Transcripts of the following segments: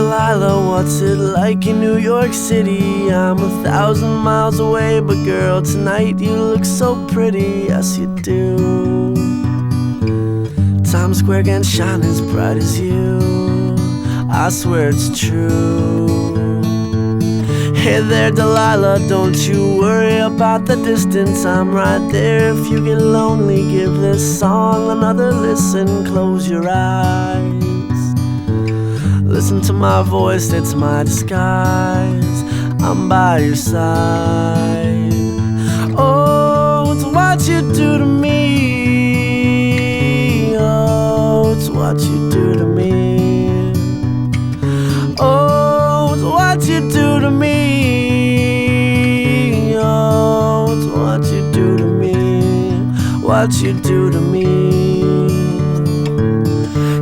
Delilah, what's it like in New York City? I'm 1,000 miles away, but girl, tonight you look so pretty, yes you do. Times Square can't shine as bright as you, I swear it's true. Hey there Delilah, don't you worry about the distance, I'm right there. If you get lonely, give this song another listen. Close your eyes, listen to my voice, it's my disguise. I'm by your side. Oh, it's what you do to me. Oh, it's what you do to me. Oh, it's what you do to me. Oh, it's what you do to me. What you do to me.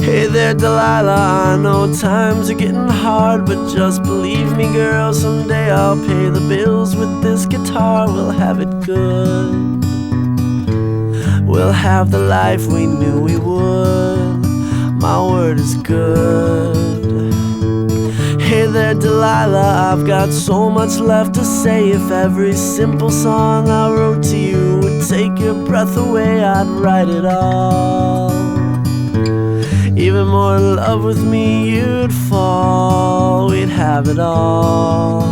Hey there Delilah, I know times are getting hard, but just believe me girl, someday I'll pay the bills with this guitar. We'll have it good, we'll have the life we knew we would. My word is good. Hey there Delilah, I've got so much left to say. If every simple song I wrote to you would take your breath away, I'd write it all. Even more in love with me you'd fall, we'd have it all.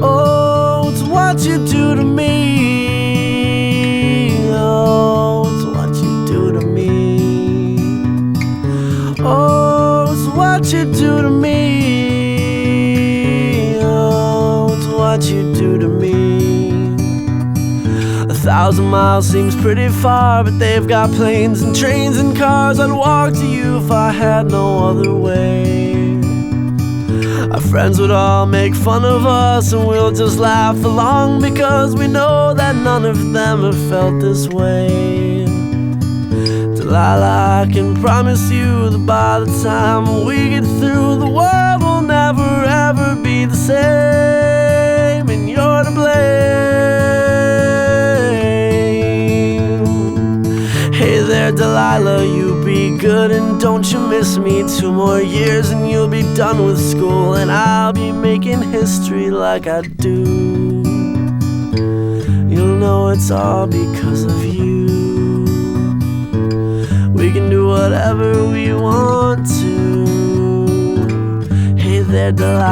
Oh, it's what you do to me. Oh, it's what you do to me. Oh, it's what you do to me. Oh, it's what you do to me. 1,000 miles seems pretty far, but they've got planes and trains and cars. I'd walk to you if I had no other way. Our friends would all make fun of us, and we'll just laugh along, because we know that none of them have felt this way. Delilah, I can promise you that by the time we get through, the world will never ever be the same, and you're to blame. Hey there Delilah, you be good and don't you miss me. 2 more years and you'll be done with school, and I'll be making history like I do. You'll know it's all because of you. We can do whatever we want to. Hey there Delilah.